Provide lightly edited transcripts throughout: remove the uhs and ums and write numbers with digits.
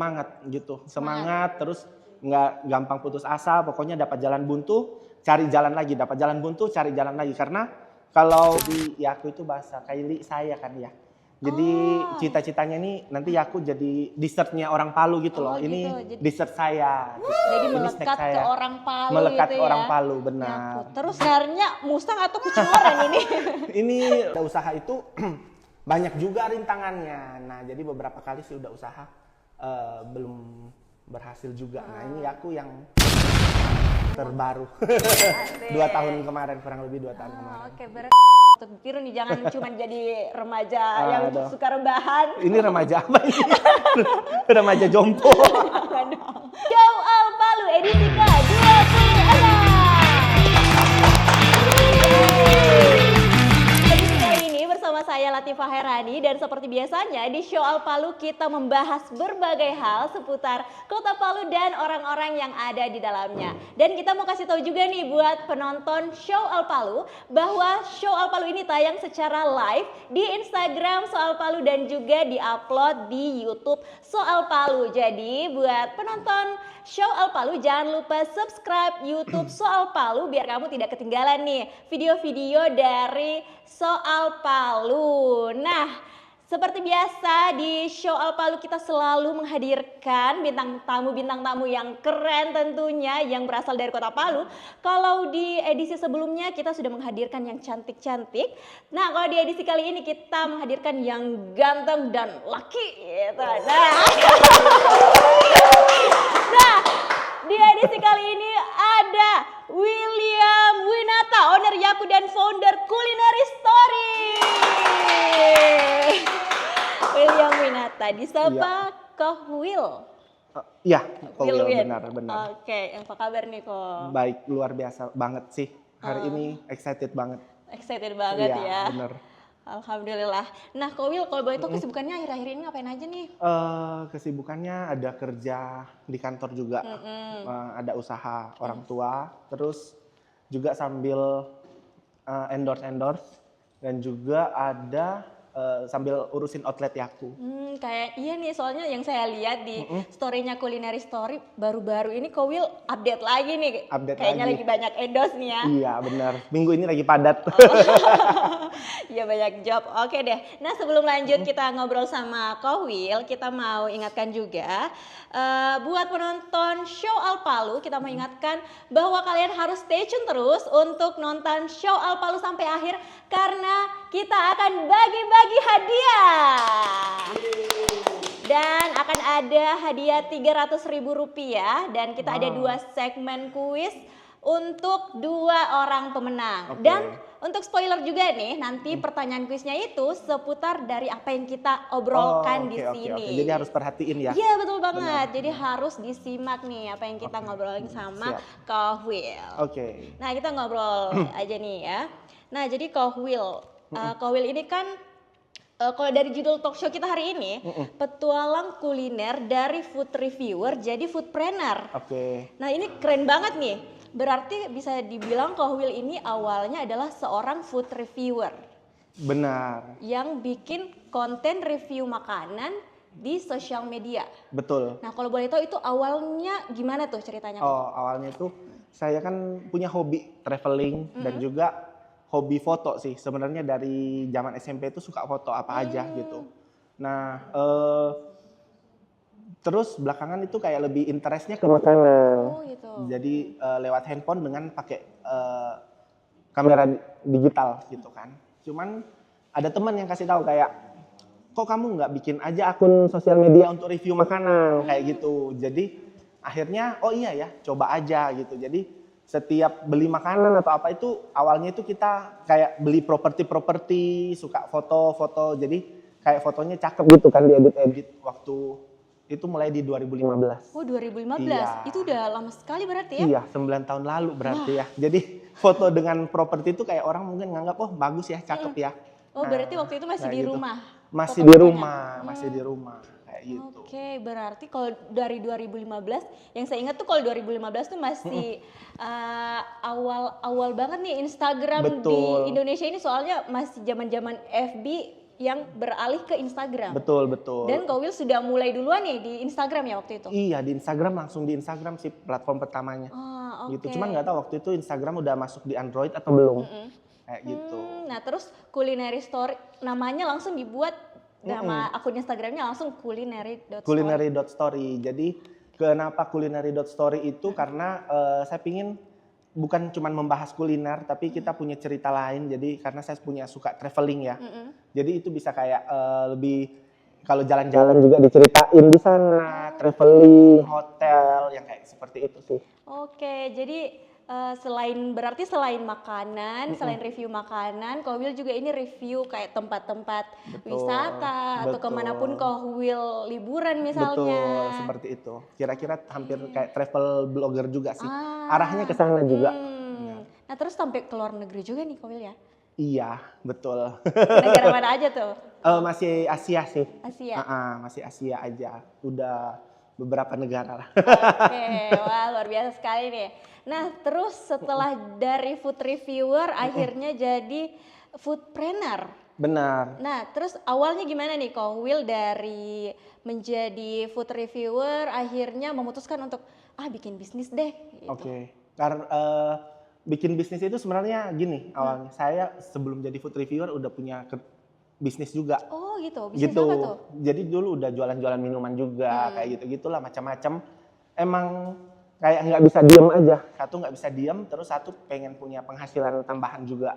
semangat gitu. Semangat terus nggak gampang putus asa, pokoknya dapat jalan buntu, cari jalan lagi, dapat jalan buntu, cari jalan lagi. Karena kalau di Yaku itu bahasa Kaili saya kan ya. Jadi cita-citanya nih nanti Yaku jadi dessertnya orang Palu gitu loh. Ini gitu. dessert saya. Gitu. Jadi Ini melekat snack saya. ke orang Palu Melekat gitu ke orang ya. Palu, Ya, benar. terus sebenarnya Mustang atau kucing orang ini? Ini usaha itu banyak juga rintangannya. Nah, jadi beberapa kali sih udah usaha belum berhasil juga. Nah, ini aku yang terbaru. 2 tahun kemarin, kurang lebih 2 tahun kemarin. Oke, berarti untuk tiru nih, jangan cuma jadi remaja yang suka rebahan. Ini remaja apa ini? Remaja jompo. Show All Palu edisi ke-26. Edisi kali ini bersama saya Latifah Herani, dan seperti biasanya di Show All Palu kita membahas berbagai hal seputar Kota Palu dan orang-orang yang ada di dalamnya. Dan kita mau kasih tahu juga nih buat penonton Show All Palu bahwa Show All Palu ini tayang secara live di Instagram Soal Palu dan juga diupload di YouTube Soal Palu. Jadi buat penonton Show All Palu jangan lupa subscribe YouTube Soal Palu biar kamu tidak ketinggalan nih video-video dari Soal Palu. Nah, seperti biasa di Show All Palu kita selalu menghadirkan bintang tamu yang keren tentunya yang berasal dari Kota Palu. Kalau di edisi sebelumnya kita sudah menghadirkan yang cantik-cantik. Nah, kalau di edisi kali ini kita menghadirkan yang ganteng dan laki gitu. Nah, di edisi kali ini ada William Winata, owner Yaku dan founder Culinary Story. William Winata, disapa Kohwil. Iya, Will, benar. Oke, apa kabar nih Ko? Baik, luar biasa banget sih. Hari ini excited banget. Excited banget ya. Bener. Alhamdulillah. Nah, Kohwil, kalau boleh tahu kesibukannya akhir-akhir ini ngapain aja nih? Kesibukannya ada kerja di kantor juga, ada usaha orang tua, terus juga sambil endorse dan juga ada sambil urusin outlet Yaku. Kayak iya nih, soalnya yang saya lihat di story-nya Culinary Story baru-baru ini Kohwil update lagi nih. Kayaknya lagi banyak endorse nih ya. Iya benar, minggu ini lagi padat. Iya banyak job. Oke deh. Nah, sebelum lanjut kita ngobrol sama Kohwil, kita mau ingatkan juga buat penonton Show All Palu, kita mau ingatkan bahwa kalian harus stay tune terus untuk nonton Show All Palu sampai akhir karena kita akan bagi-bagi hadiah. Dan akan ada hadiah Rp300.000 dan kita ada 2 segmen kuis untuk 2 orang pemenang. Dan untuk spoiler juga nih, nanti pertanyaan kuisnya itu seputar dari apa yang kita obrolkan di sini. Jadi harus perhatiin ya. Iya betul banget. Benar. Jadi harus disimak nih apa yang kita ngobrolin sama Kohwil. Nah, kita ngobrol aja nih ya. Nah, jadi Kohwil, Kohwil ini kan kalau dari judul talk show kita hari ini, petualang kuliner dari food reviewer jadi foodpreneur. Nah, ini keren banget nih. Berarti bisa dibilang Kohwil ini awalnya adalah seorang food reviewer. Benar. Yang bikin konten review makanan di sosial media. Betul. Nah, kalau boleh tahu itu awalnya gimana tuh ceritanya? Awalnya itu saya kan punya hobi traveling dan juga hobi foto sih. Sebenarnya dari zaman SMP itu suka foto apa aja gitu. Nah, terus belakangan itu kayak lebih interestnya ke makanan. Gitu. Jadi lewat handphone dengan pakai kamera digital gitu kan. Cuman ada teman yang kasih tahu kayak, kok kamu nggak bikin aja akun sosial media untuk review makanan kayak gitu. Jadi akhirnya oh iya ya, coba aja gitu. Jadi setiap beli makanan atau apa itu awalnya itu kita kayak beli properti, suka foto-foto. Jadi kayak fotonya cakep gitu kan, diedit-edit waktu itu mulai di 2015. Oh 2015, iya. Itu udah lama sekali berarti ya? Iya, 9 tahun lalu berarti ya. Jadi foto dengan properti itu kayak orang mungkin nganggap oh bagus ya, cakep ya. Oh berarti waktu itu masih di rumah? Masih di rumah, masih di rumah kayak gitu. Oke, berarti kalau dari 2015, yang saya ingat tuh kalau 2015 tuh masih awal-awal banget nih Instagram. Betul. Di Indonesia ini, soalnya masih zaman-zaman FB yang beralih ke Instagram. Betul, betul. Dan Ko Will sudah mulai duluan nih di Instagram ya waktu itu? Iya, di Instagram, langsung di Instagram sih platform pertamanya. Oh, Gitu. oke. Cuman nggak tahu waktu itu Instagram udah masuk di Android atau belum. Kayak gitu. Nah terus Culinary Story namanya langsung dibuat, nama akun Instagramnya langsung culinary.story. Culinary.story. Jadi kenapa culinary.story itu karena saya pingin bukan cuma membahas kuliner, tapi kita punya cerita lain. Jadi karena saya punya suka traveling ya. Jadi itu bisa kayak lebih kalau jalan-jalan juga diceritain di sana, traveling, hotel, yang kayak seperti itu sih. Oke, jadi berarti selain makanan, selain review makanan, Ko Will juga ini review kayak tempat-tempat wisata atau betul. kemanapun Ko Will liburan misalnya. Betul, seperti itu. Kira-kira hampir kayak travel blogger juga sih. Arahnya ke sana juga. Nah terus sampai ke luar negeri juga nih Ko Will ya? Iya, betul. Negara mana aja tuh? Masih Asia sih. Asia. Masih Asia aja. Udah beberapa negara lah. Oke, wah luar biasa sekali nih. Nah terus setelah dari food reviewer akhirnya jadi foodpreneur. Benar. Nah terus awalnya gimana nih Ko Will dari menjadi food reviewer akhirnya memutuskan untuk bikin bisnis deh gitu. Oke. Karena bikin bisnis itu sebenarnya gini awalnya. Saya sebelum jadi food reviewer udah punya bisnis juga. Oh gitu, bisnis Gitu. apa tuh? Jadi dulu udah jualan-jualan minuman juga, kayak gitu-gitulah macam-macam. Emang kayak nggak bisa diem aja. Satu nggak bisa diem, terus satu pengen punya penghasilan tambahan juga.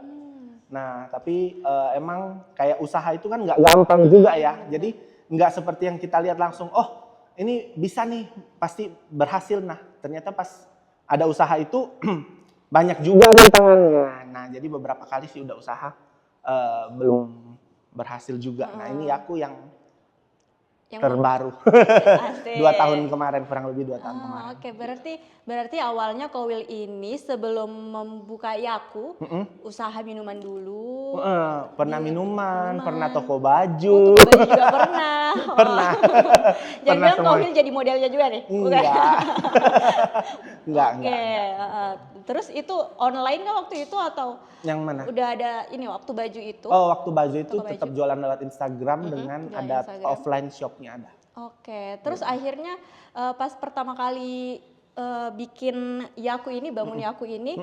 Nah, tapi emang kayak usaha itu kan nggak gampang juga ya. Jadi nggak seperti yang kita lihat langsung, oh ini bisa nih, pasti berhasil. Nah, ternyata pas ada usaha itu banyak juga tantangannya. Nah, jadi beberapa kali sih udah usaha belum berhasil juga. Nah, ini aku yang terbaru. 2 tahun kemarin, kurang lebih 2 tahun kemarin. Oke, berarti awalnya Ko Will ini sebelum membuka Yaku, usaha minuman dulu. Pernah minuman, pernah toko baju. Toko baju juga pernah. Pernah. Jangan-jangan Ko Will jadi modelnya juga nih? Enggak. Enggak. Terus itu online nggak waktu itu atau yang mana? Udah ada ini waktu baju itu? Oh, waktu baju itu tetap jualan lewat Instagram dengan ada Instagram. Offline shopnya ada. Oke, terus akhirnya pas pertama kali bikin Yaku ini, bangun Yaku ini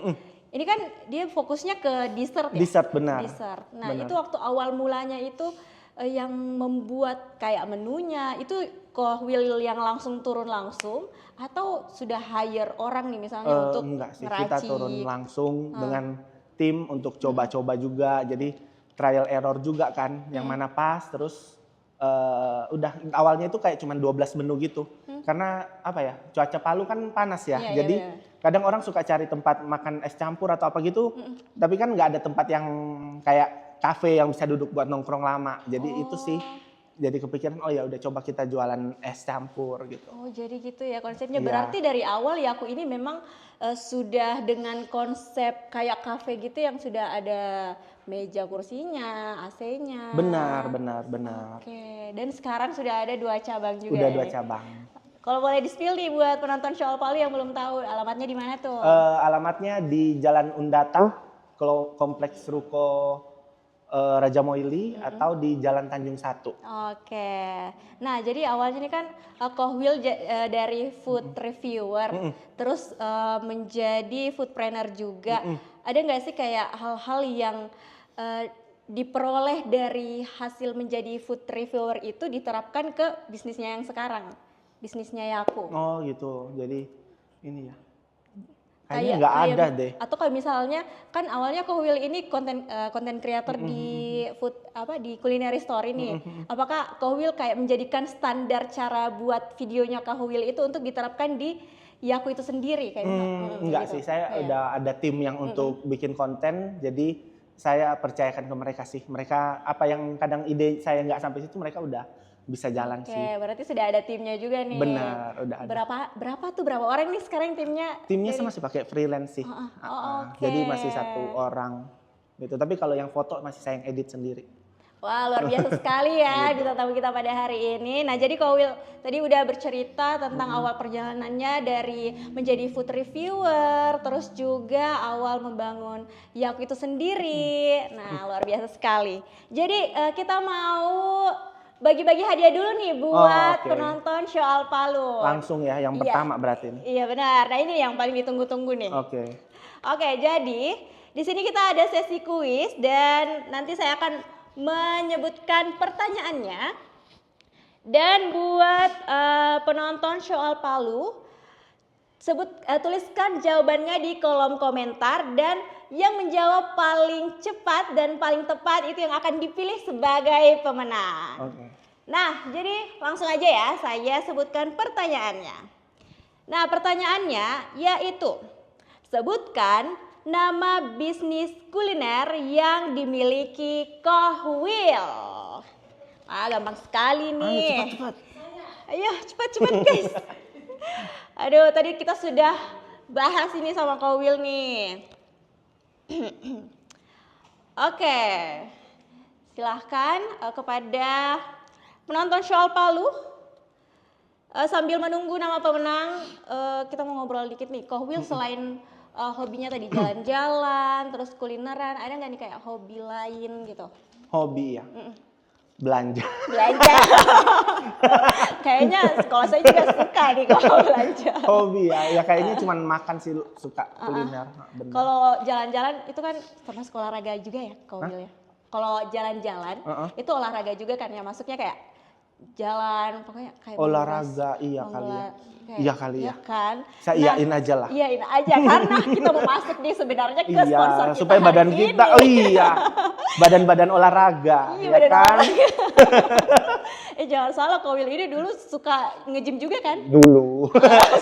kan dia fokusnya ke dessert ya? Dessert, benar. Dessert. Nah benar. itu waktu awal mulanya itu yang membuat kayak menunya itu Ko Will yang langsung turun langsung atau sudah hire orang nih misalnya untuk enggak sih, ngeracik? kita turun langsung dengan tim untuk coba-coba juga, jadi trial error juga kan, yang mana pas, terus udah awalnya itu kayak cuman 12 menu gitu, karena apa ya, cuaca Palu kan panas ya, jadi kadang orang suka cari tempat makan es campur atau apa gitu, tapi kan nggak ada tempat yang kayak kafe yang bisa duduk buat nongkrong lama, jadi itu sih. Jadi kepikiran, oh ya udah coba kita jualan es campur gitu. Oh jadi gitu ya konsepnya. Berarti dari awal Yaku ini memang sudah dengan konsep kayak kafe gitu yang sudah ada meja kursinya, AC-nya. Benar. Oke, dan sekarang sudah ada 2 cabang juga. Udah 2 cabang. Kalau boleh di-spill nih buat penonton Soal Palu yang belum tahu, alamatnya di mana tuh? Alamatnya di Jalan Undata, Kompleks Ruko Raja Moili, atau di Jalan Tanjung 1. Oke. Nah, jadi awalnya ini kan Ko Will dari food reviewer, terus menjadi foodpreneur juga. Ada nggak sih kayak hal-hal yang diperoleh dari hasil menjadi food reviewer itu diterapkan ke bisnisnya yang sekarang, bisnisnya Yaku? Oh gitu. Jadi ini ya. Kayaknya nggak ada deh. Atau kalau misalnya kan awalnya Ko Will ini konten creator di di Culinary Story nih. Apakah Ko Will kayak menjadikan standar cara buat videonya Ko Will itu untuk diterapkan di Yaku itu sendiri kayak enggak gitu. Sih, saya udah ada tim yang untuk bikin konten, jadi saya percayakan ke mereka sih. Mereka apa yang kadang ide saya nggak sampai situ, mereka udah bisa jalan sih. Oke, berarti sudah ada timnya juga nih. Benar, udah ada. Berapa orang nih sekarang timnya? Timnya masih pakai freelance sih. Okay. Jadi masih 1 orang gitu. Tapi kalau yang foto masih saya yang edit sendiri. Wah, luar biasa sekali ya bintang tamu kita pada hari ini. Nah, jadi Ko Will tadi udah bercerita tentang awal perjalanannya dari menjadi food reviewer, terus juga awal membangun Yaku itu sendiri. Nah, luar biasa sekali. Jadi kita mau bagi-bagi hadiah dulu nih buat oke. penonton Show Al Palu. Langsung ya, yang Iya. pertama berarti ini. Iya benar. Nah, ini yang paling ditunggu-tunggu nih. Oke. Oke, jadi di sini kita ada sesi kuis dan nanti saya akan menyebutkan pertanyaannya. Dan buat penonton Show Al Palu, tuliskan jawabannya di kolom komentar dan yang menjawab paling cepat dan paling tepat itu yang akan dipilih sebagai pemenang. Oke. Nah, jadi langsung aja ya saya sebutkan pertanyaannya. Nah, pertanyaannya yaitu sebutkan nama bisnis kuliner yang dimiliki Ko Will. Ah, gampang sekali nih. Cepat. Ayo, cepat guys. Aduh, tadi kita sudah bahas ini sama Ko Will nih. Oke. Silahkan kepada penonton Show Al Palu. Sambil menunggu nama pemenang, kita mau ngobrol dikit nih. Ko Will selain hobinya tadi jalan-jalan, terus kulineran, ada nggak nih kayak hobi lain gitu? Hobi ya? Belanja. Belanja. Kayaknya sekolah saya juga suka nih kalau belanja. Hobi ya kayaknya cuman makan sih suka kuliner. Bener. Kalau jalan-jalan itu kan termasuk olahraga juga ya, Ko Will ya? Kalau jalan-jalan itu olahraga juga kan ya, masuknya kayak jalan, pokoknya kayak olahraga iya kali ya. Iya kali ya. Kan? Saya iyain aja lah. Iyain aja karena kita mau masuk nih sebenarnya ke sponsor kita supaya badan hari kita, ini. oh iya, badan-badan olahraga, Iya, ya badan kan? olahraga. Jangan salah, Ko Will ini dulu suka nge-gym juga kan? Dulu,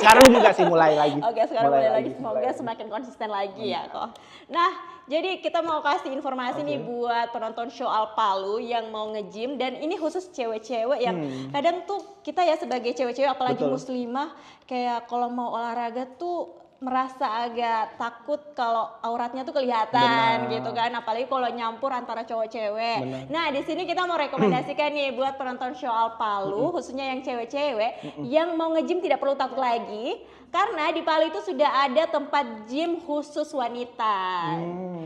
sekarang juga sih mulai lagi. Oke, sekarang mulai lagi. Semoga semakin konsisten lagi ya kok. Nah, jadi kita mau kasih informasi nih buat penonton Show Al Palu yang mau nge-gym dan ini khusus cewek-cewek yang kadang tuh kita ya sebagai cewek-cewek apalagi muslimah kayak kalau mau olahraga tuh merasa agak takut kalau auratnya tuh kelihatan gitu kan, apalagi kalau nyampur antara cowok cewek. Nah, di sini kita mau rekomendasikan nih buat penonton Show Al Palu khususnya yang cewek-cewek yang mau nge-gym tidak perlu takut lagi. Karena di Palu itu sudah ada tempat gym khusus wanita.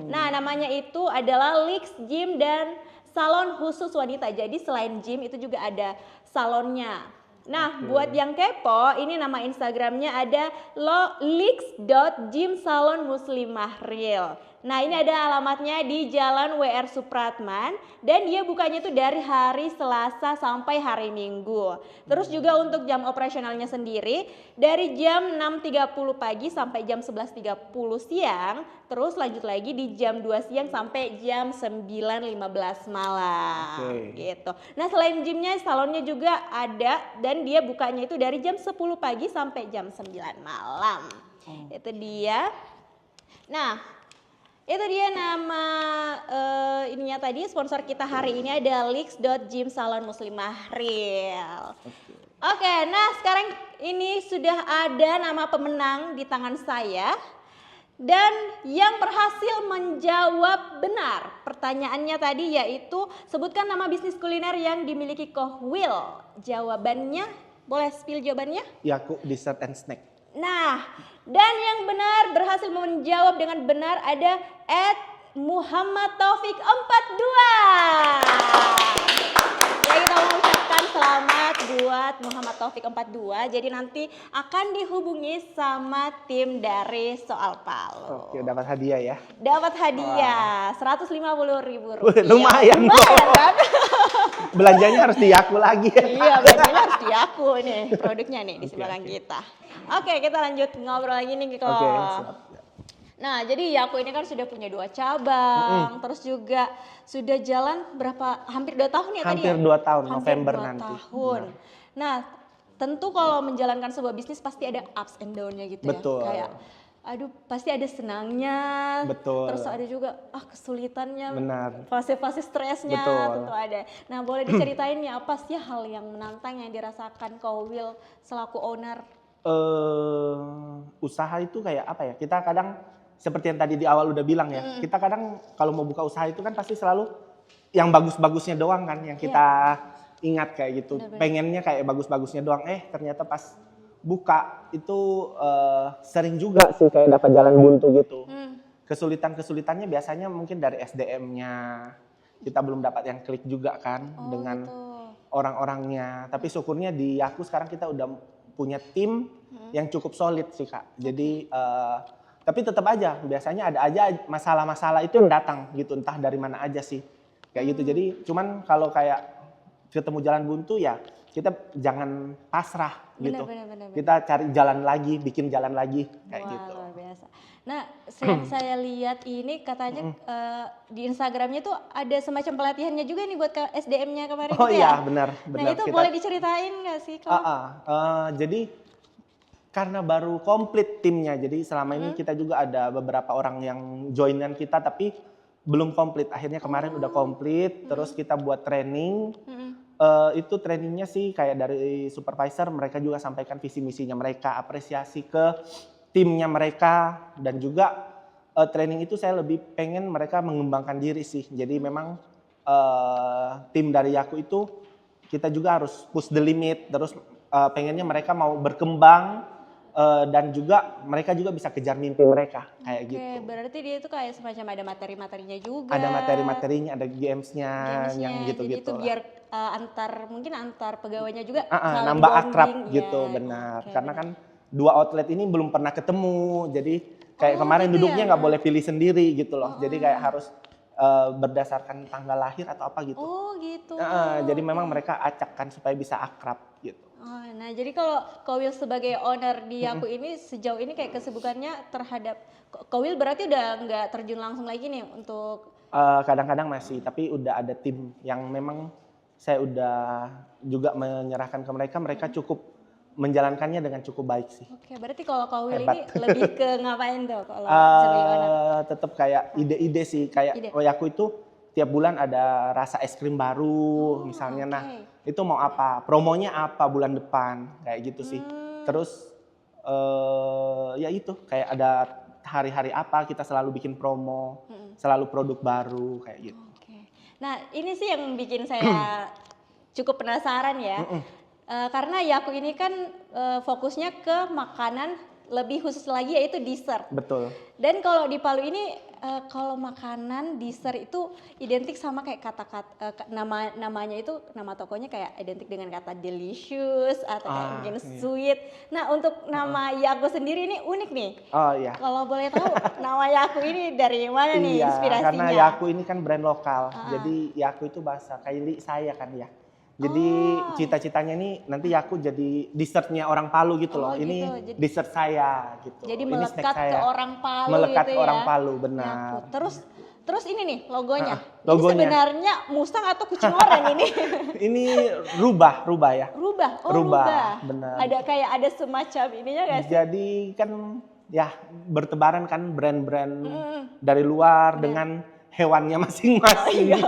Nah, namanya itu adalah Lix Gym dan salon khusus wanita. Jadi selain gym itu juga ada salonnya. Nah, buat yang kepo, ini nama Instagramnya ada lix.gymsalonmuslimah.real. Nah, ini ada alamatnya di Jalan WR Supratman dan dia bukanya itu dari hari Selasa sampai hari Minggu. Terus juga untuk jam operasionalnya sendiri dari jam 6.30 pagi sampai jam 11.30 siang, terus lanjut lagi di jam 2 siang sampai jam 9.15 malam. Gitu. Nah, selain gymnya, salonnya juga ada dan dia bukanya itu dari jam 10 pagi sampai jam 9 malam. Itu dia. Nah, itu dia nama ininya tadi, sponsor kita hari ini ada lix.gymsalonmuslimah.real. Oke, nah sekarang ini sudah ada nama pemenang di tangan saya. Dan yang berhasil menjawab benar pertanyaannya tadi yaitu sebutkan nama bisnis kuliner yang dimiliki Ko Will. Jawabannya, boleh spill jawabannya? Yaku Dessert and Snack. Nah, dan yang benar berhasil menjawab dengan benar ada @Muhammad_Taufik42. Ya, kita mengucapkan selamat buat Muhammad Taufik 42. Jadi nanti akan dihubungi sama tim dari Soal Palu. Oke, dapat hadiah ya. Dapat hadiah 150.000 rupiah. Lumayan kan? Belanjanya harus di Yaku lagi. Iya, belanjanya harus di Yaku nih produknya nih di belakang kita. Oke, kita lanjut ngobrol lagi nih Ko. Oke, siap. Nah, jadi Yaku ini kan sudah punya 2 cabang, terus juga sudah jalan hampir 2 tahun ya tadi ya? Hampir 2 tahun, hampir November 2 nanti. tahun. Nah, tentu kalau menjalankan sebuah bisnis pasti ada ups and down-nya gitu Betul. ya. Kayak aduh, pasti ada senangnya. Betul. Terus ada juga kesulitannya. Benar. Fase-fase stresnya Betul. tentu ada. Nah, boleh diceritain nih apa sih hal yang menantang yang dirasakan Ko Will selaku owner? Usaha itu kayak apa ya? Kita kadang seperti yang tadi di awal udah bilang ya, kita kadang kalau mau buka usaha itu kan pasti selalu yang bagus-bagusnya doang kan yang kita ingat kayak gitu. Benar-benar. Pengennya kayak bagus-bagusnya doang. Ternyata pas buka itu sering juga sih kayak dapat jalan buntu gitu. Kesulitan-kesulitannya biasanya mungkin dari SDM-nya. Kita belum dapat yang klik juga kan dengan gitu. orang-orangnya. Tapi syukurnya di Yaku sekarang kita udah punya tim yang cukup solid sih Kak. Jadi tapi tetap aja biasanya ada aja masalah-masalah itu yang datang gitu, entah dari mana aja sih. Kayak gitu. Jadi cuman kalau kayak ketemu jalan buntu ya kita jangan pasrah gitu. Benar. Kita cari jalan lagi, bikin jalan lagi kayak Wah, gitu. luar biasa. Nah, yang saya lihat ini katanya di Instagramnya tuh ada semacam pelatihannya juga nih buat SDM-nya kemarin Oh gitu iya, ya? benar. Nah, itu boleh diceritain nggak sih? Jadi karena baru komplit timnya, jadi selama ini kita juga ada beberapa orang yang joinan kita tapi belum komplit. Akhirnya kemarin udah komplit, terus kita buat training. Itu trainingnya sih kayak dari supervisor, mereka juga sampaikan visi misinya mereka, apresiasi ke timnya mereka, dan juga training itu saya lebih pengen mereka mengembangkan diri sih. Jadi memang tim dari Yaku itu kita juga harus push the limit, terus pengennya mereka mau berkembang dan juga mereka juga bisa kejar mimpi mereka kayak gitu. Berarti dia itu kayak semacam ada materi-materinya juga. Ada materi-materinya, ada gamesnya yang gitu-gitu. Jadi itu biar mungkin antar pegawainya juga nambah akrab bonding. gitu, benar. Karena kan dua outlet ini belum pernah ketemu, jadi kayak kemarin gitu duduknya nggak boleh pilih sendiri gitu loh. Jadi kayak harus berdasarkan tanggal lahir atau apa gitu. Oh gitu. Jadi memang mereka acak kan supaya bisa akrab gitu. Nah jadi kalau Kowil sebagai owner di Yaku ini sejauh ini kayak kesibukannya terhadap Kowil berarti udah nggak terjun langsung lagi nih untuk kadang-kadang masih, tapi udah ada tim yang memang saya udah juga menyerahkan ke mereka, mereka cukup menjalankannya dengan cukup baik sih. Oke, berarti kalau Kowil Hebat. ini lebih ke ngapain tuh kalau sebagai owner? Tetap kayak ide-ide sih, kayak Yaku itu tiap bulan ada rasa es krim baru misalnya. Nah itu mau apa, promonya apa bulan depan kayak gitu sih. Terus ya itu kayak ada hari-hari apa kita selalu bikin promo, selalu produk baru kayak gitu. Nah ini sih yang bikin saya cukup penasaran ya. Karena Yaku ini kan fokusnya ke makanan, lebih khusus lagi yaitu dessert. Betul. Dan kalau di Palu ini kalau makanan dessert itu identik sama kayak kata-kata namanya itu, nama tokonya kayak identik dengan kata delicious atau kayak mungkin sweet. Nah untuk nama Yaku sendiri ini unik nih. Oh iya. Kalau boleh tahu nama Yaku ini dari mana nih inspirasinya? Karena Yaku ini kan brand lokal. Jadi Yaku itu bahasa Kaili saya kan ya. Jadi cita-citanya nih nanti Yaku jadi dessertnya orang Palu gitu loh. Ini dessert saya gitu. Jadi ini melekat ke orang Palu melekat gitu ke orang ya. Palu, benar. Terus ini nih logonya. Logonya. Ini sebenarnya Mustang atau kucing oranye ini? Ini rubah ya. Rubah. Benar. Ada semacam ininya nggak sih? Jadi kan ya bertebaran kan brand-brand dari luar dengan hewannya masing-masing.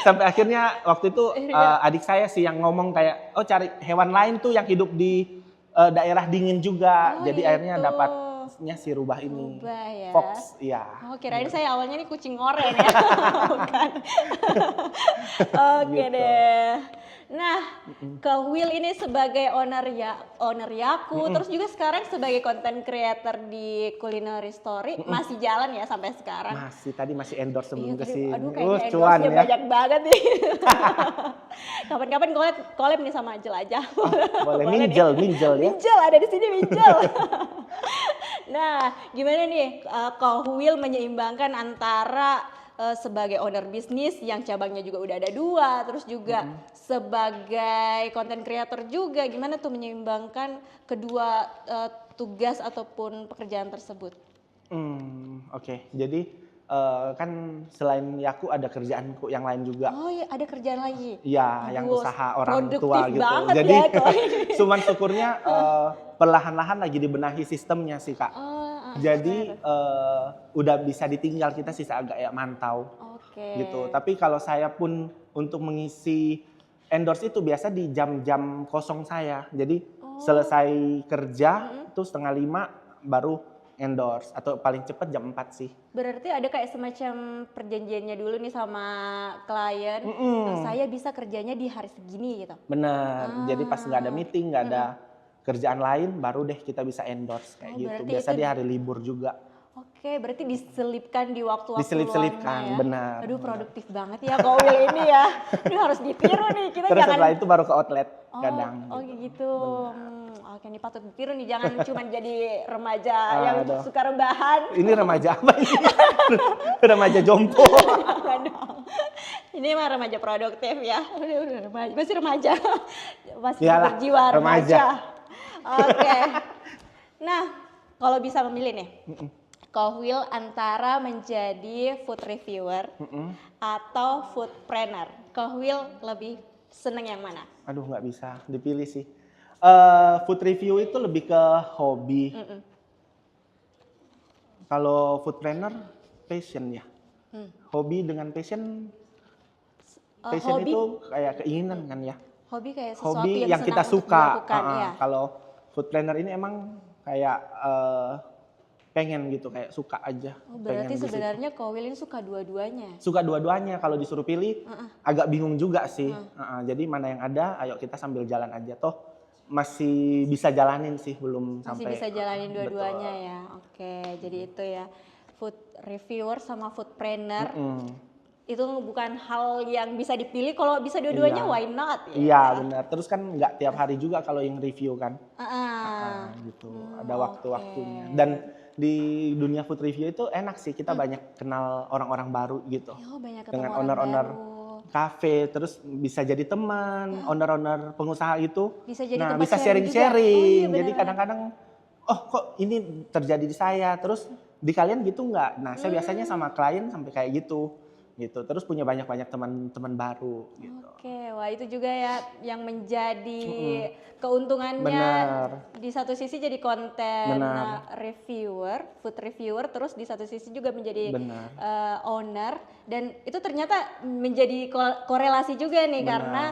Sampai akhirnya waktu itu adik saya sih yang ngomong kayak cari hewan lain tuh yang hidup di daerah dingin juga. Jadi akhirnya dapatnya si rubah ini. Rubah ya. Fox, iya. Kirain saya awalnya nih kucing oranye ya. Bukan. Oke Gitu. deh. Nah, Will ini sebagai owner Yaku, terus juga sekarang sebagai content creator di Culinary Story masih jalan ya sampai sekarang. Tadi masih endorse sebelum kesini. Aduh kayaknya cuan endorse-nya ya. banyak banget nih. Kapan-kapan collab nih sama Jelajah. Boleh nih. minjel ya. Minjel ada di sini minjel. Nah, gimana nih Will menyeimbangkan antara sebagai owner bisnis yang cabangnya juga udah ada 2, terus juga sebagai content creator juga, gimana tuh menyeimbangkan kedua tugas ataupun pekerjaan tersebut? Oke. Jadi kan selain Yaku ada kerjaanku yang lain juga. Oh iya, ada kerjaan lagi? Iya, yang usaha orang tua produktif gitu. banget Jadi ya, cuman syukurnya perlahan-lahan lagi dibenahi sistemnya sih Kak. Jadi udah bisa ditinggal, kita sisa agak ya mantau gitu. Tapi kalau saya pun untuk mengisi endorse itu biasa di jam-jam kosong saya. Jadi selesai kerja tuh 4:30 baru endorse atau paling cepat jam 4 sih. Berarti ada kayak semacam perjanjiannya dulu nih sama klien. Saya bisa kerjanya di hari segini gitu. Bener, jadi pas nggak ada meeting, nggak ada kerjaan lain, baru deh kita bisa endorse kayak gitu. berarti Biasa itu di hari libur juga. Oke, berarti diselipkan di waktu-waktu Diselip-selipkan, luangnya ya. benar. Aduh, produktif banget ya Kak Will ini ya. Ini harus ditiru nih, kita Terus jangan. setelah itu baru ke outlet kadang. Oh gitu. Oke, ini patut ditiru nih, jangan cuma jadi remaja yang Aduh. suka rebahan. Ini remaja apa ini? Remaja jompo. Jangan dong. Ini mah remaja produktif ya. Udah remaja, masih remaja. Masih Iyalah, berjiwa remaja. remaja. Oke. Nah, kalau bisa memilih nih. Kak Will antara menjadi food reviewer atau foodpreneur. Kak Will lebih seneng yang mana? Aduh, nggak bisa dipilih sih. Food review itu lebih ke hobi. Kalau foodpreneur passion ya. Hobi dengan passion. Passion hobi, itu kayak keinginan kan ya. hobi kayak sesuatu Hobi yang yang senang kita untuk suka. dilakukan, ya. Kalau foodpreneur ini emang kayak pengen gitu, kayak suka aja. Berarti pengen di situ. sebenarnya Kak Will ini suka dua-duanya. Suka dua-duanya, kalau disuruh pilih agak bingung juga sih. Jadi mana yang ada, ayo kita sambil jalan aja. Toh masih bisa jalanin sih, belum Masih sampai. bisa jalanin dua-duanya Betul. ya. Oke, jadi itu ya. Food reviewer sama foodpreneur itu bukan hal yang bisa dipilih, kalau bisa dua-duanya Iya. why not ya. Iya benar. Terus kan nggak tiap hari juga kalau yang review kan. Gitu. Ada waktu-waktunya. Dan di dunia food review itu enak sih, kita banyak kenal orang-orang baru gitu. Oh, banyak ketemu Dengan orang owner-owner baru. kafe, terus bisa jadi teman, owner-owner pengusaha itu. Bisa jadi nah, tempat bisa sharing juga. sharing-sharing. Oh, iya, Jadi benar-benar. kadang-kadang, oh kok ini terjadi di saya, terus di kalian gitu nggak? Nah, saya biasanya sama klien sampai kayak gitu. Terus punya banyak-banyak teman-teman baru gitu. Oke, wah itu juga ya yang menjadi keuntungannya. Benar. Di satu sisi jadi konten Benar. reviewer, food reviewer, terus di satu sisi juga menjadi Benar. owner, dan itu ternyata menjadi korelasi juga nih. Benar. Karena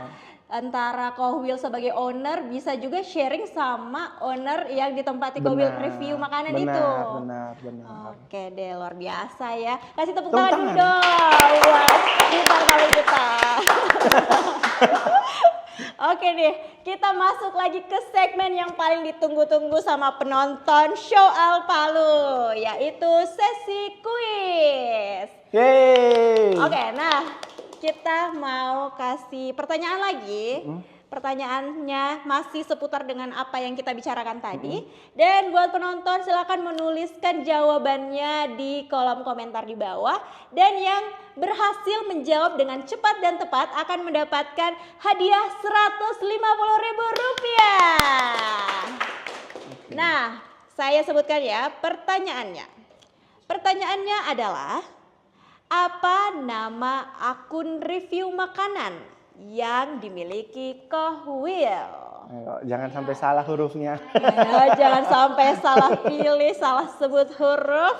antara Kak Will sebagai owner bisa juga sharing sama owner yang ditempati Kak Will review makanan itu. Benar. Oke deh, luar biasa ya. Kasih tepuk Tepuk tangan dulu tangan. dong. Wah, pintar kali kita. Oke deh, kita masuk lagi ke segmen yang paling ditunggu-tunggu sama penonton Show Al Palu, yaitu sesi kuis. Yeay. Oke, nah kita mau kasih pertanyaan lagi. Pertanyaannya masih seputar dengan apa yang kita bicarakan tadi. Dan buat penonton silakan menuliskan jawabannya di kolom komentar di bawah. Dan yang berhasil menjawab dengan cepat dan tepat akan mendapatkan hadiah Rp150.000. Nah, saya sebutkan ya pertanyaannya. Pertanyaannya adalah, apa nama akun review makanan yang dimiliki Kak Will? Ayo, jangan sampai salah hurufnya. Ya, jangan sampai salah pilih, salah sebut huruf.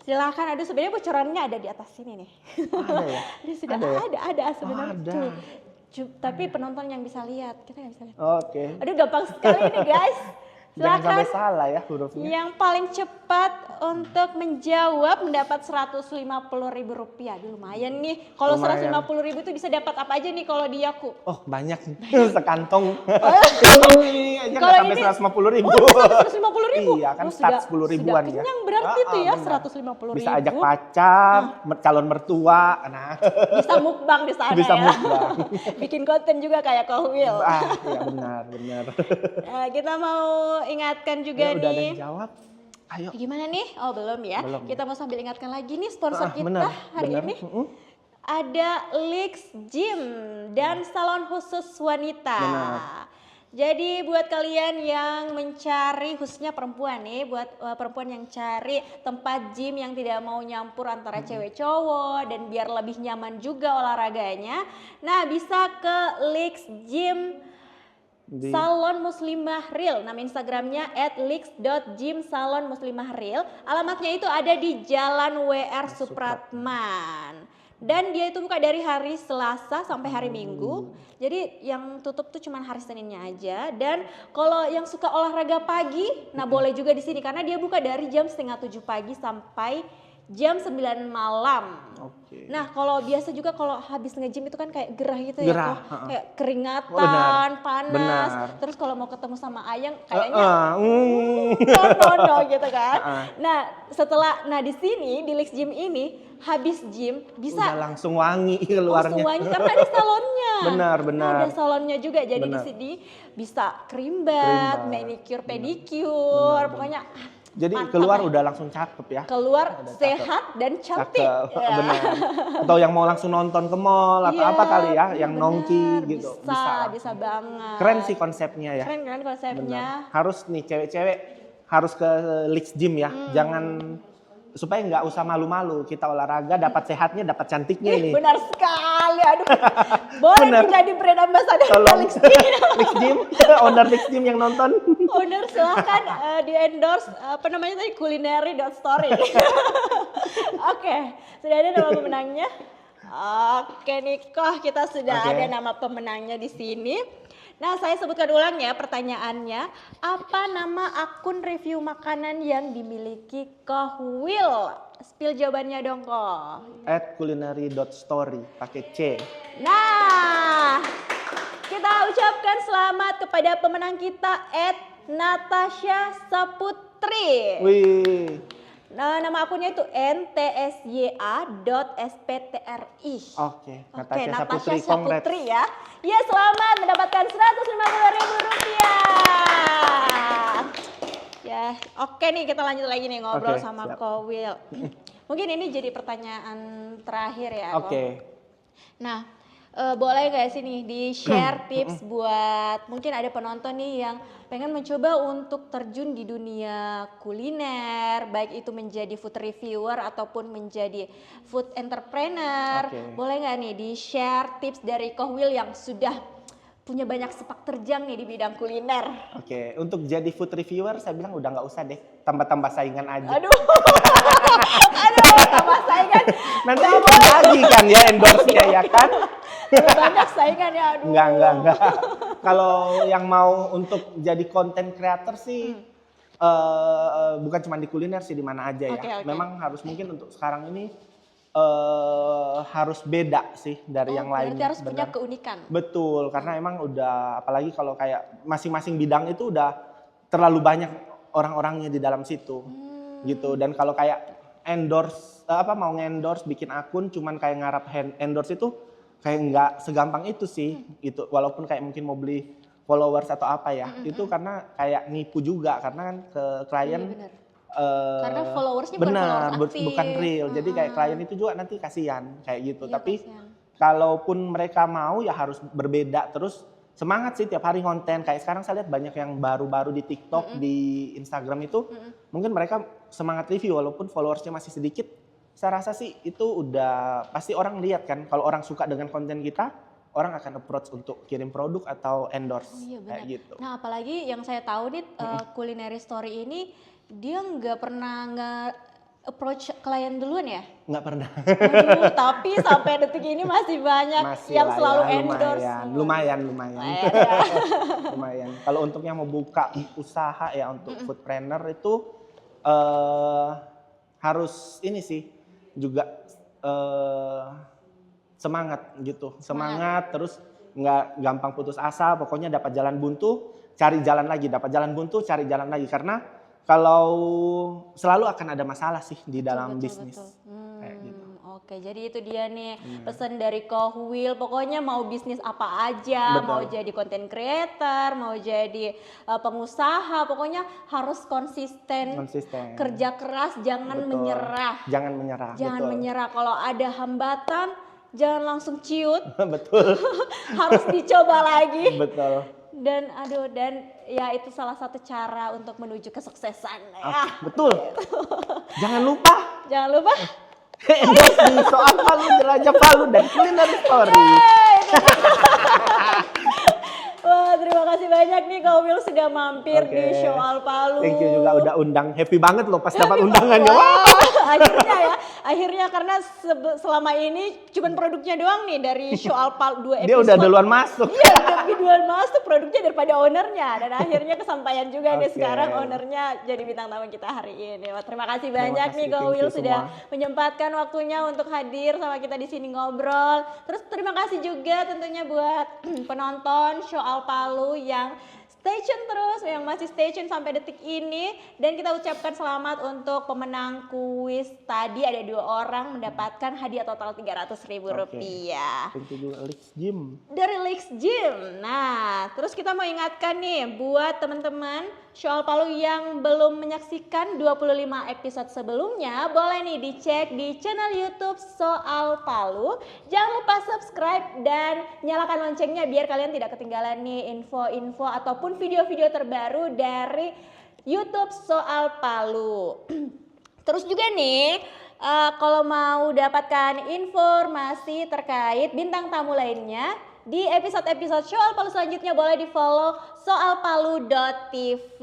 Silakan, aduh sebenarnya bocorannya ada di atas sini nih. Ada ya? Sudah Ada ya? ada sebenarnya. ada. Tapi penonton yang bisa lihat, kita nggak bisa lihat. Oke. Aduh gampang sekali nih guys. Jangan sampai Silakan. salah ya hurufnya. Yang paling cepat untuk menjawab mendapat Rp150.000. Aduh lumayan nih. Kalau Lumayan. Rp150.000 itu bisa dapat apa aja nih kalau di Yaku? Oh banyak, sekantong. Ini aja Kalau nggak sampai ini- 150.000. Rp150.000? Iya kan Oh, start 10.000-an sudah ya. kenyang berarti tuh ya benar. Rp150.000. Bisa ajak pacar, calon mertua, nah. Bisa mukbang di sana Bisa ya. mukbang. Bikin konten juga kayak Kak Will. Iya benar. Kita mau ingatkan juga Ya, udah ada nih. yang jawab. Ayo. Gimana nih? Oh belum ya. Belum. Kita mau sambil ingatkan lagi nih sponsor kita Benar. hari ini. Ada Lix Gym dan salon khusus wanita. Benar. Jadi buat kalian yang mencari, khususnya perempuan nih, buat perempuan yang cari tempat gym yang tidak mau nyampur antara cewek cowok dan biar lebih nyaman juga olahraganya. Nah, bisa ke Lix Gym Di- Salon Muslimah Real, nama Instagramnya @lix.gym salon muslimah real. Alamatnya itu ada di Jalan WR Supratman. Dan dia itu buka dari hari Selasa sampai hari Minggu. Jadi yang tutup tuh cuma hari Seninnya aja. Dan kalau yang suka olahraga pagi, nah boleh juga di sini karena dia buka dari jam 6:30 pagi sampai jam 9 malam. Oke. Nah kalau biasa juga kalau habis nge-gym itu kan kayak gerah gitu ya, Gerah, kok kayak keringatan, Benar. panas. Benar. Terus kalau mau ketemu sama Ayang kayaknya no gitu kan. Nah di sini di Lix Gym ini habis gym bisa Udah langsung wangi keluarnya. langsung wangi karena ada salonnya. Benar, benar. Ada salonnya juga. Jadi di Benar. sini bisa creambath, manicure, pedicure, pokoknya Jadi mantap keluar ya. udah langsung cakep ya. Keluar sehat dan cantik. Cakep, Ya. benar. Atau yang mau langsung nonton ke mall atau Iya, apa kali ya, yang benar. nongki gitu. Bisa banget. Keren sih konsepnya ya. Keren konsepnya. Benar. Harus nih cewek-cewek harus ke Lix Gym ya. Jangan supaya nggak usah malu-malu, kita olahraga dapat sehatnya, dapat cantiknya ini. Benar sekali. Aduh. Boleh Benar. nih jadi brand ambassador Tolong Lix Gym. Lix Gym, owner Lix Gym yang nonton. Owner silahkan di endorse apa namanya tadi culinary.story. Oke, sudah ada nama pemenangnya. Oke Nikoh, kita sudah Oke. ada nama pemenangnya di sini. Nah, saya sebutkan ulang ya pertanyaannya. Apa nama akun review makanan yang dimiliki Koh Will? Spill jawabannya dong Koh. @culinary.story pakai C. Nah, kita ucapkan selamat kepada pemenang kita @Natasha Saputri. Wih. Nah, nama akunnya itu ntsya.sptri. Oke, Oke, Natasha Natasha Saputri, congrats. Saputri ya. Ya, selamat mendapatkan Rp150.000. Ya, oke nih kita lanjut lagi nih ngobrol Oke, sama siap. Ko Will. Mungkin ini jadi pertanyaan terakhir ya, Ko. Oke. Nah, boleh nggak sih nih di-share tips buat mungkin ada penonton nih yang pengen mencoba untuk terjun di dunia kuliner, baik itu menjadi food reviewer ataupun menjadi food entrepreneur. Oke. Boleh nggak nih di-share tips dari Koh Will yang sudah punya banyak sepak terjang nih di bidang kuliner? Oke, untuk jadi food reviewer saya bilang udah nggak usah deh, tambah-tambah saingan aja. Aduh, tambah saingan. Nanti lagi kan ya endorse-nya ya kan? Banyak saingan ya, aduh. Enggak. Kalau yang mau untuk jadi content creator sih bukan cuma di kuliner sih, di mana aja ya. Oke. Memang harus mungkin untuk sekarang ini harus beda sih dari yang Berarti lainnya. harus punya keunikan. Betul, karena emang udah apalagi kalau kayak masing-masing bidang itu udah terlalu banyak orang-orangnya di dalam situ. Gitu. Dan kalau kayak endorse mau nge-endorse bikin akun cuman kayak ngarap endorse itu kayak nggak segampang itu sih gitu. Walaupun kayak mungkin mau beli followers atau apa ya. Itu karena kayak nipu juga karena kan ke klien Iya, benar. Karena followersnya bukan benar, followers aktif. bukan real. Jadi kayak klien itu juga nanti kasihan kayak gitu. Iya, Tapi kasihan. kalaupun mereka mau ya harus berbeda terus. Semangat sih tiap hari konten. Kayak sekarang saya lihat banyak yang baru-baru di TikTok, di Instagram itu mungkin mereka semangat review walaupun followersnya masih sedikit. Saya rasa sih itu udah pasti orang lihat kan. Kalau orang suka dengan konten kita, orang akan approach untuk kirim produk atau endorse Iya, benar. kayak gitu. Nah, apalagi yang saya tahu nih Culinary Story ini dia nggak pernah approach klien duluan ya? Nggak pernah. Aduh, tapi sampai detik ini masih banyak Masih yang lah selalu ya, endorse. lumayan. Lumayan ya. Lumayan. Kalau untuk yang mau buka usaha ya untuk foodpreneur itu harus ini sih juga semangat gitu. Semangat terus nggak gampang putus asa. Pokoknya dapat jalan buntu, cari jalan lagi. Dapat jalan buntu, cari jalan lagi. Karena kalau selalu akan ada masalah sih di dalam bisnis. Kayak gitu. Oke, jadi itu dia nih pesan dari Koh Will. Pokoknya mau bisnis apa aja, Betul. mau jadi content creator, mau jadi pengusaha, pokoknya harus konsisten. Kerja keras, jangan Betul. menyerah. Jangan menyerah. Jangan betul. menyerah. Kalau ada hambatan, jangan langsung ciut. Betul. Harus dicoba lagi. Betul. Dan ya itu salah satu cara untuk menuju kesuksesan ya. Betul. Jangan lupa Jangan lupa. endorse di Soal Palu, Jelajah Palu dan Culinary Story. Wah, terima kasih banyak nih Kak Will sudah mampir Oke. di Show Al Palu. Thank you juga udah undang. Happy banget loh pas dapat undangannya. Wah, akhirnya karena selama ini cuman produknya doang nih dari Show Al Palu 2 episode. Dia udah duluan masuk. Iya, lebih duluan masuk produknya daripada ownernya. Dan akhirnya kesampaian juga nih Oke. sekarang ownernya jadi bintang tamu kita hari ini. Wah, terima kasih banyak kasih, nih Kak thank Will you sudah semua. menyempatkan waktunya untuk hadir sama kita di sini ngobrol. Terus terima kasih juga tentunya buat penonton Show Al Palu yang stay tune terus, yang masih stay tune sampai detik ini. Dan kita ucapkan selamat untuk pemenang kuis tadi, ada 2 orang mendapatkan hadiah total Rp300.000. Thank you juga Lex Gym. Dari Lex Gym. Nah, terus kita mau ingatkan nih buat teman-teman Show Al Palu yang belum menyaksikan 25 episode sebelumnya, boleh nih dicek di channel YouTube Soal Palu. Jangan lupa subscribe dan nyalakan loncengnya biar kalian tidak ketinggalan nih info-info ataupun video-video terbaru dari YouTube Soal Palu. Terus juga nih, kalau mau dapatkan informasi terkait bintang tamu lainnya, di episode-episode Show Al Palu selanjutnya boleh di follow soalpalu.tv.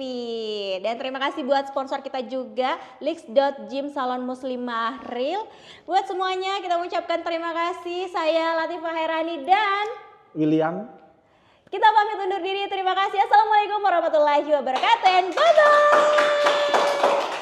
Dan terima kasih buat sponsor kita juga, Lix.Gym Salon Muslimah Real. Buat semuanya kita mengucapkan terima kasih. Saya Latifah Herani dan William. kita pamit undur diri. Terima kasih. Assalamualaikum warahmatullahi wabarakatuh. Bye-bye.